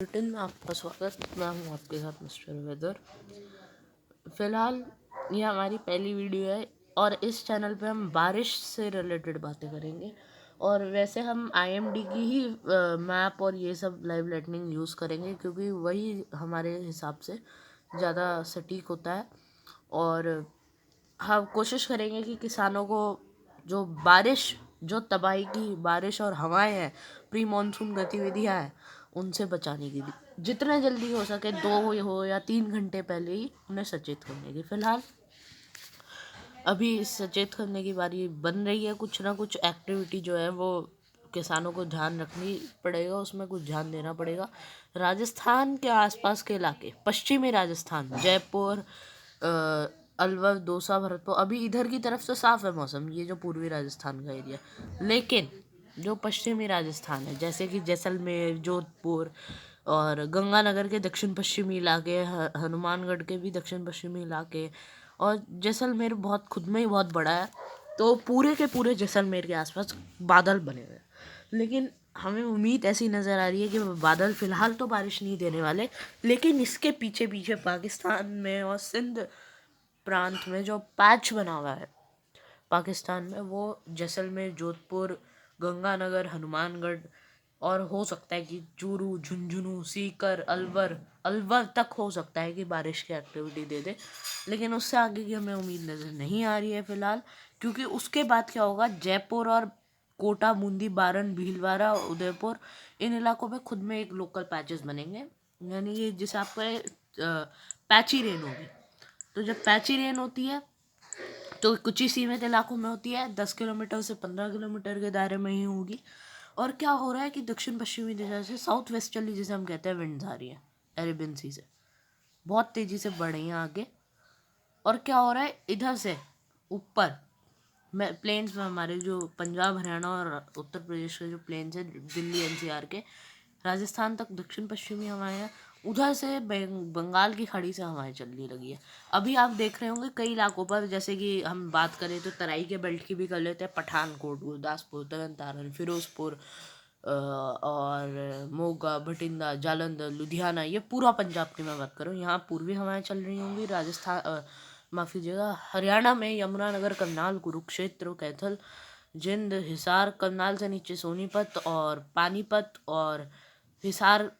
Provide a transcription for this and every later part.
Bulletin में आपका स्वागत। मैं हूँ आपके साथ मिस्टर वेदर। फ़िलहाल ये हमारी पहली वीडियो है और इस चैनल पे हम बारिश से रिलेटेड बातें करेंगे। और वैसे हम IMD की ही मैप और ये सब लाइव लाइटनिंग यूज़ करेंगे क्योंकि वही हमारे हिसाब से ज़्यादा सटीक होता है। और हम कोशिश करेंगे कि किसानों को जो तबाही की बारिश और हवाएं हैं, प्री मानसून गतिविधियां हैं, उनसे बचाने के लिए जितना जल्दी हो सके 2 हो या 3 घंटे पहले ही उन्हें सचेत करने की। फिलहाल अभी सचेत करने की बारी बन रही है। कुछ ना कुछ एक्टिविटी जो है वो किसानों को ध्यान रखनी पड़ेगा, उसमें कुछ ध्यान देना पड़ेगा। राजस्थान के आसपास के इलाके, पश्चिमी राजस्थान, जयपुर, अलवर, दौसा, भरतपुर, अभी इधर की तरफ से साफ है मौसम, ये जो पूर्वी राजस्थान का एरिया। लेकिन जो पश्चिमी राजस्थान है, जैसे कि जैसलमेर, जोधपुर और गंगानगर के दक्षिण पश्चिमी इलाके, हनुमानगढ़ के भी दक्षिण पश्चिमी इलाके, और जैसलमेर बहुत खुद में ही बहुत बड़ा है, तो पूरे के पूरे जैसलमेर के आसपास बादल बने हुए हैं। लेकिन हमें उम्मीद ऐसी नज़र आ रही है कि बादल फ़िलहाल तो बारिश नहीं देने वाले, लेकिन इसके पीछे पीछे पाकिस्तान में और सिंध प्रांत में जो पैच बना हुआ है पाकिस्तान में, वो जैसलमेर, जोधपुर, गंगानगर, हनुमानगढ़ और हो सकता है कि चूरू, झुंझुनू, सीकर, अलवर तक हो सकता है कि बारिश की एक्टिविटी दे दे। लेकिन उससे आगे की हमें उम्मीद नज़र नहीं आ रही है फ़िलहाल, क्योंकि उसके बाद क्या होगा, जयपुर और कोटा, बूंदी, बारन, भीलवाड़ा, उदयपुर, इन इलाकों में खुद में एक लोकल पैचेस बनेंगे, यानी कि जिसे आपको पैची रेन होगी। तो जब पैची रेन होती है तो कुछ ही सीमित इलाकों में होती है, 10 किलोमीटर से 15 किलोमीटर के दायरे में ही होगी। और क्या हो रहा है कि दक्षिण पश्चिमी दिशा से साउथ वेस्टर्ली, जिसे हम कहते हैं, विंड्स आ रही है अरेबियन सी से, बहुत तेज़ी से बढ़ रही हैं आगे। और क्या हो रहा है, इधर से ऊपर में प्लेन्स में, हमारे जो पंजाब, हरियाणा और उत्तर प्रदेश के जो प्लेन्स हैं, दिल्ली NCR के, राजस्थान तक दक्षिण पश्चिमी हवाएं हैं, उधर से बंगाल की खाड़ी से हवाएं चलने लगी है। अभी आप देख रहे होंगे कई इलाकों पर, जैसे कि हम बात करें तो तराई के बेल्ट की भी कर लेते हैं, पठानकोट, गुरदासपुर, तरन तारण, फिरोजपुर और मोगा, भटिंडा, जालंधर, लुधियाना, ये पूरा पंजाब की मैं बात करूँ, यहाँ पूर्वी हवाएं चल रही होंगी। राजस्थान, माफ़ कीजिएगा, हरियाणा में यमुनानगर, करनाल, कुरुक्षेत्र, कैथल, जिंद, हिसार, करनाल से नीचे सोनीपत और पानीपत, और हिसार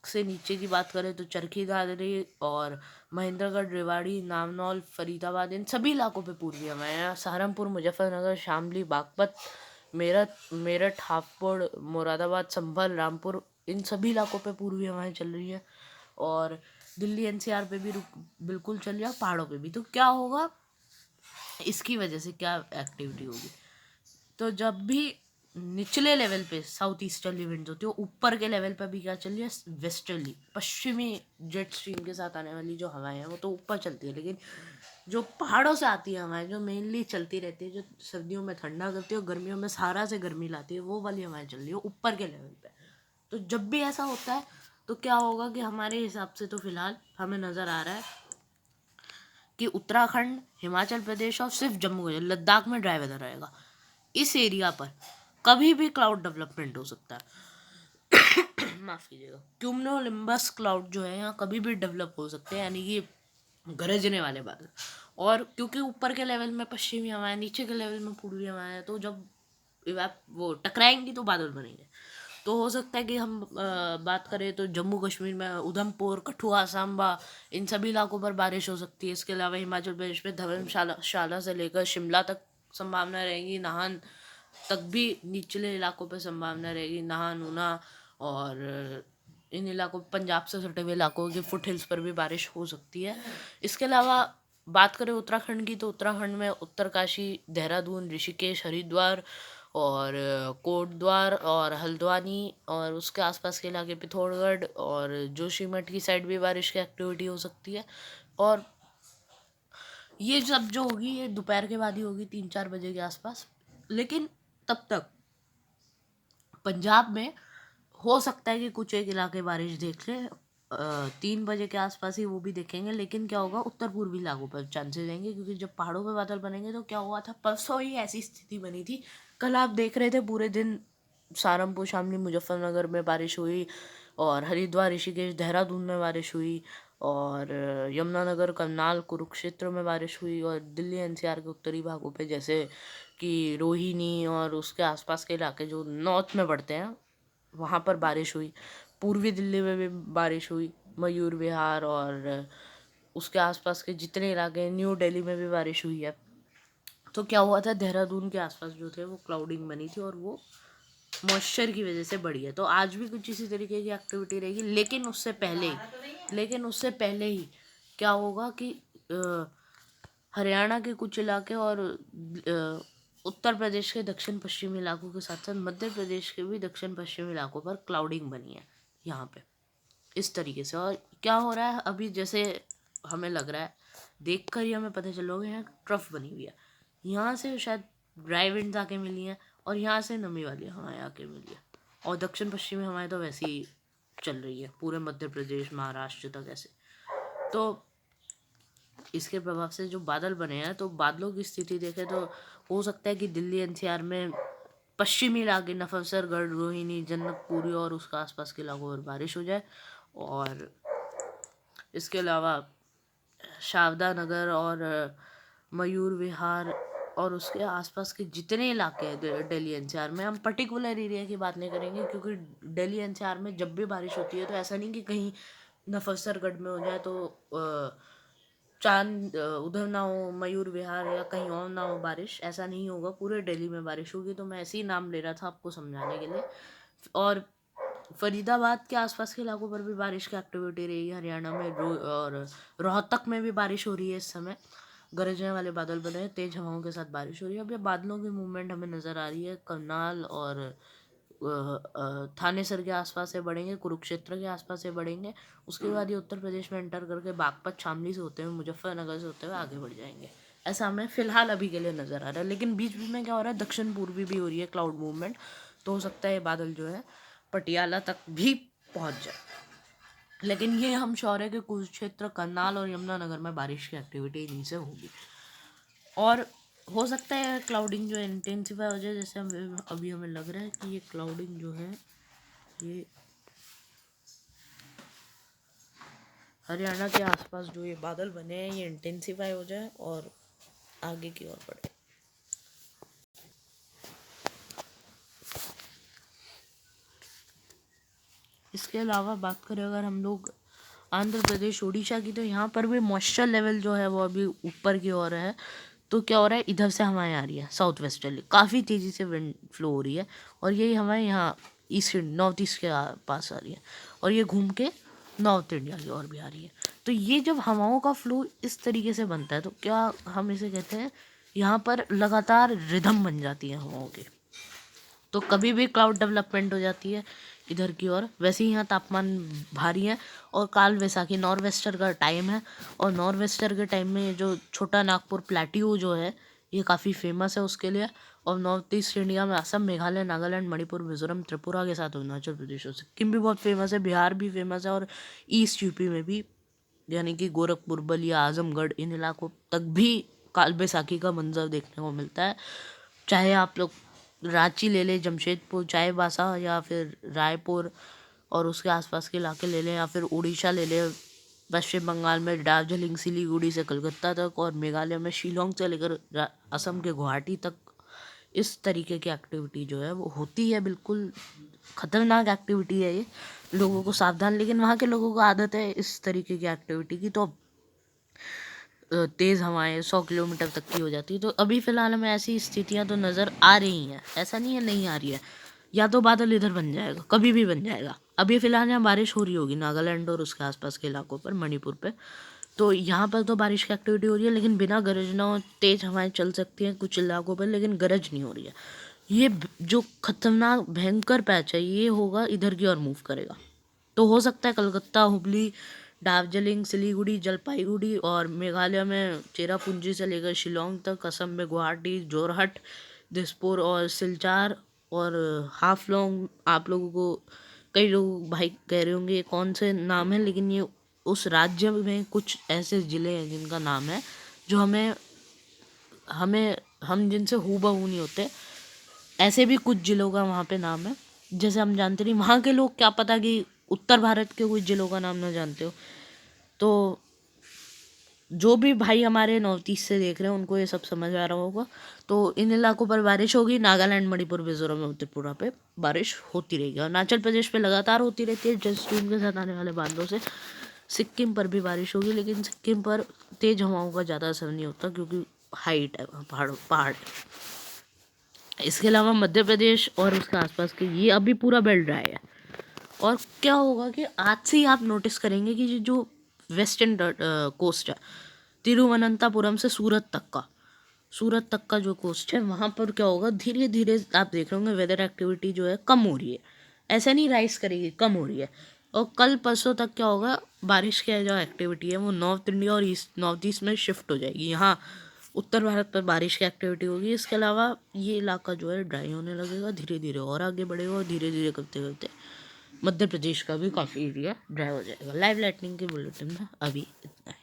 से नीचे की बात करें तो चरखी दादरी और महेंद्रगढ़, रेवाड़ी, नामनौल, फरीदाबाद, इन सभी इलाकों पे पूर्वी हवाएं हैं। सहारनपुर, मुजफ्फरनगर, शामली, बागपत, मेरठ, हापुड़, मुरादाबाद, संभल, रामपुर, इन सभी इलाकों पे पूर्वी हवाएं चल रही हैं। और दिल्ली NCR पे भी बिल्कुल चल रही है, पहाड़ों पे भी। तो क्या होगा, इसकी वजह से क्या एक्टिविटी होगी, तो जब भी निचले लेवल पे साउथ ईस्टर्ली विंड्स होती है, ऊपर के लेवल पे भी क्या चल रही है, वेस्टर्ली, पश्चिमी जेट स्ट्रीम के साथ आने वाली जो हवाएं हैं वो तो ऊपर चलती है, लेकिन जो पहाड़ों से आती है हवाएं, जो मेनली चलती रहती है, जो सर्दियों में ठंडा करती है और गर्मियों में सहारा से गर्मी लाती है, वो वाली हवाएं चल रही है ऊपर के लेवल पे। तो जब भी ऐसा होता है तो क्या होगा कि हमारे हिसाब से तो फिलहाल हमें नज़र आ रहा है कि उत्तराखंड, हिमाचल प्रदेश और सिर्फ जम्मू कश्मीर, लद्दाख में ड्राई वेदर रहेगा। इस एरिया पर कभी भी क्लाउड डेवलपमेंट हो सकता है। माफ़ कीजिएगा, क्यूमुलोनिम्बस क्लाउड जो है यहाँ कभी भी डेवलप हो सकते हैं, यानी कि गरजने वाले बादल। और क्योंकि ऊपर के लेवल में पश्चिमी हवाएं, नीचे के लेवल में पूर्वी हवाएं हैं, तो जब वो टकराएंगी तो बादल बनेंगे। तो हो सकता है कि हम बात करें तो जम्मू कश्मीर में उधमपुर, कठुआ, सांबा, इन सभी इलाकों पर बारिश हो सकती है। इसके अलावा हिमाचल प्रदेश में धर्मशाला से लेकर शिमला तक संभावना रहेगी, नाहन तक भी निचले इलाकों पर संभावना रहेगी, नाहन, ऊना, और इन इलाकों, पंजाब से सटे हुए इलाकों के फुट हिल्स पर भी बारिश हो सकती है। इसके अलावा बात करें उत्तराखंड की, तो उत्तराखंड में उत्तरकाशी, देहरादून, ऋषिकेश, हरिद्वार और कोटद्वार और हल्द्वानी और उसके आसपास के इलाके, पिथौरागढ़ और जोशीमठ की साइड भी बारिश की एक्टिविटी हो सकती है। और ये सब जो होगी ये दोपहर के बाद ही होगी, 3-4 बजे के आसपास। लेकिन तब तक पंजाब में हो सकता है कि कुछ एक इलाके बारिश देख ले, 3 बजे के आसपास ही वो भी देखेंगे। लेकिन क्या होगा, उत्तर पूर्वी इलाकों पर चांसेस रहेंगे, क्योंकि जब पहाड़ों पे बादल बनेंगे तो क्या हुआ था, परसों ही ऐसी स्थिति बनी थी। कल आप देख रहे थे पूरे दिन सहारनपुर, शामली, मुजफ्फरनगर में बारिश हुई, और हरिद्वार, ऋषिकेश, देहरादून में बारिश हुई, और यमुनानगर, करनाल, कुरुक्षेत्र में बारिश हुई, और दिल्ली एनसीआर के उत्तरी भागों पे जैसे कि रोहिणी और उसके आसपास के इलाके जो नॉर्थ में पड़ते हैं वहाँ पर बारिश हुई। पूर्वी दिल्ली में भी बारिश हुई, मयूर विहार और उसके आसपास के जितने इलाके, न्यू दिल्ली में भी बारिश हुई है। तो क्या हुआ था, देहरादून के आसपास जो थे वो क्लाउडिंग बनी थी और वो मॉइस्चर की वजह से बढ़ी है। तो आज भी कुछ इसी तरीके की एक्टिविटी रहेगी, लेकिन उससे पहले ही क्या होगा कि हरियाणा के कुछ इलाके और उत्तर प्रदेश के दक्षिण पश्चिमी इलाकों के साथ साथ मध्य प्रदेश के भी दक्षिण पश्चिमी इलाकों पर क्लाउडिंग बनी है यहाँ पे इस तरीके से। और क्या हो रहा है अभी, जैसे हमें लग रहा है, देख कर ही हमें पता चलोगे, यहाँ ट्रफ बनी हुई है, यहाँ से शायद ड्राई विंड्स आके मिली हैं और यहाँ से नमी वाली हवाएं आके मिली है। और दक्षिण पश्चिमी हवाएं तो वैसे ही चल रही है पूरे मध्य प्रदेश, महाराष्ट्र तक ऐसे। तो इसके प्रभाव से जो बादल बने हैं, तो बादलों की स्थिति देखें तो हो सकता है कि दिल्ली एनसीआर में पश्चिमी इलाके, नफसरगढ़, रोहिणी, जन्नतपुरी और उसके आसपास के इलाकों पर बारिश हो जाए। और इसके अलावा शारदा नगर और मयूर विहार और उसके आसपास के जितने इलाके हैं दिल्ली एनसीआर में, हम पर्टिकुलर एरिया की बात नहीं करेंगे क्योंकि दिल्ली एनसीआर में जब भी बारिश होती है तो ऐसा नहीं कि कहीं नफसरगढ़ में हो जाए तो चांद उधर ना हो, मयूर विहार या कहीं और ना हो बारिश, ऐसा नहीं होगा, पूरे दिल्ली में बारिश होगी। तो मैं ऐसे ही नाम ले रहा था आपको समझाने के लिए। और फरीदाबाद के आसपास के इलाकों पर भी बारिश की एक्टिविटी रही है हरियाणा में, और रोहतक में भी बारिश हो रही है इस समय, गरजने वाले बादल बने हैं, तेज हवाओं के साथ बारिश हो रही है। अब ये बादलों की मूवमेंट हमें नज़र आ रही है, करनाल और थानेसर के आसपास से बढ़ेंगे, कुरुक्षेत्र के आसपास से बढ़ेंगे, उसके बाद ये उत्तर प्रदेश में एंटर करके बागपत, शामली से होते हुए, मुजफ्फरनगर से होते हुए आगे बढ़ जाएंगे। ऐसा हमें फिलहाल अभी के लिए नज़र आ रहा है। लेकिन बीच बीच में क्या हो रहा है, दक्षिण पूर्वी भी हो रही है क्लाउड मूवमेंट, तो हो सकता है ये बादल जो है पटियाला तक भी पहुंच जाए। लेकिन ये हम श्योर है कि कुरुक्षेत्र, करनाल और यमुनानगर में बारिश की एक्टिविटी इन्हीं से होगी। और हो सकता है क्लाउडिंग जो है इंटेंसिफाई हो जाए, जैसे अभी हमें लग रहा है कि ये क्लाउडिंग जो है ये हरियाणा के आसपास जो ये बादल बने हैं ये इंटेंसिफाई हो जाए और आगे की ओर बढ़े। इसके अलावा बात करें अगर हम लोग आंध्र प्रदेश, उड़ीसा की, तो यहाँ पर भी मॉइस्चर लेवल जो है वो अभी ऊपर की ओर है। तो क्या हो रहा है, इधर से हवाएं आ रही है साउथ वेस्टर्ली, काफ़ी तेज़ी से विंड फ्लो हो रही है और यही हवाएं यहाँ ईस्ट, नॉर्थ ईस्ट के पास आ रही है और ये घूम के नॉर्थ इंडिया की ओर भी आ रही है। तो ये जब हवाओं का फ्लो इस तरीके से बनता है तो क्या हम इसे कहते हैं, यहाँ पर लगातार रिदम बन जाती है हवाओं की। तो कभी भी क्लाउड डेवलपमेंट हो जाती है इधर की ओर। वैसे ही यहाँ तापमान भारी है और काल वैसाखी नॉर्वेस्टर का टाइम है और नॉर्वेस्टर के टाइम में जो छोटा नागपुर प्लेट्यू जो है ये काफ़ी फेमस है उसके लिए। और नॉर्थ ईस्ट इंडिया में असम, मेघालय, नागालैंड, मणिपुर, मिजोरम, त्रिपुरा के साथ अरुणाचल प्रदेश और सिक्किम भी बहुत फेमस है, बिहार भी फेमस है और ईस्ट यूपी में भी, यानी कि गोरखपुर, बलिया, आजमगढ़, इन इलाकों तक भी काल बैसाखी का मंजर देखने को मिलता है। चाहे आप लोग रांची ले लें, जमशेदपुर, चाईबासा या फिर रायपुर और उसके आसपास के इलाके ले लें, या फिर उड़ीसा ले लें, पश्चिम बंगाल में दार्जिलिंग, सिलीगुड़ी से कलकत्ता तक, और मेघालय में शिलोंग से लेकर असम के गुवाहाटी तक, इस तरीके की एक्टिविटी जो है वो होती है। बिल्कुल ख़तरनाक एक्टिविटी है ये, लोगों को सावधान, लेकिन वहाँ के लोगों को आदत है इस तरीके की एक्टिविटी की, तो तेज़ हवाएं 100 किलोमीटर तक की हो जाती है। तो अभी फ़िलहाल हमें ऐसी स्थितियाँ तो नज़र आ रही हैं, ऐसा नहीं है नहीं आ रही है। या तो बादल इधर बन जाएगा, कभी भी बन जाएगा। अभी फ़िलहाल यहाँ बारिश हो रही होगी नागालैंड और उसके आसपास के इलाकों पर, मणिपुर पे, तो यहाँ पर तो बारिश की एक्टिविटी हो रही है, लेकिन बिना गरजना और तेज़ हवाएं चल सकती हैं कुछ इलाकों पर, लेकिन गरज नहीं हो रही है। ये जो खतरनाक भयंकर पैच है ये होगा इधर की ओर मूव करेगा। तो हो सकता है कलकत्ता, हुबली, दार्जिलिंग, सिलीगुड़ी, जलपाईगुड़ी और मेघालय में चेरापूंजी से लेकर शिलोंग तक, असम में गुवाहाटी, जोरहट, दिसपुर और सिलचार और हाफलोंग, आप लोगों को कई लोग भाई कह रहे होंगे ये कौन से नाम है, लेकिन ये उस राज्य में कुछ ऐसे ज़िले हैं जिनका नाम है जो हमें हमें हम जिनसे हूबहू नहीं होते। ऐसे भी कुछ ज़िलों का वहाँ पे नाम है, जैसे हम जानते नहीं, वहाँ के लोग क्या पता कि उत्तर भारत के कुछ जिलों का नाम ना जानते हो तो जो भी भाई हमारे नॉर्थ ईस्ट से देख रहे हैं उनको ये सब समझ आ रहा होगा। तो इन इलाकों पर बारिश होगी, नागालैंड, मणिपुर, मिजोरम और त्रिपुरा पे बारिश होती रहेगी और अरुणाचल प्रदेश पे लगातार होती रहती है। जस्ट स्ट्रीम के साथ आने वाले बांधों से सिक्किम पर भी बारिश होगी, लेकिन सिक्किम पर तेज हवाओं का ज़्यादा असर नहीं होता क्योंकि हाइट है, पहाड़ है। इसके अलावा मध्य प्रदेश और उसके आसपास के ये अभी पूरा बेल्ट ड्राई है। और क्या होगा कि आज से ही आप नोटिस करेंगे कि जो वेस्टर्न कोस्ट है, तिरुवनंतपुरम से सूरत तक का जो कोस्ट है, वहाँ पर क्या होगा, धीरे धीरे आप देख रहे होंगे वेदर एक्टिविटी जो है कम हो रही है। ऐसे नहीं राइज करेगी, कम हो रही है। और कल परसों तक क्या होगा, बारिश की जो एक्टिविटी है वो नॉर्थ इंडिया और नॉर्थ ईस्ट में शिफ्ट हो जाएगी। यहाँ उत्तर भारत पर बारिश की एक्टिविटी होगी। इसके अलावा ये इलाका जो है ड्राई होने लगेगा, धीरे धीरे और आगे बढ़ेगा और धीरे धीरे करते करते मध्य प्रदेश का भी काफ़ी एरिया ड्राई हो जाएगा। लाइव लाइटनिंग के बुलेटिन में अभी इतना है।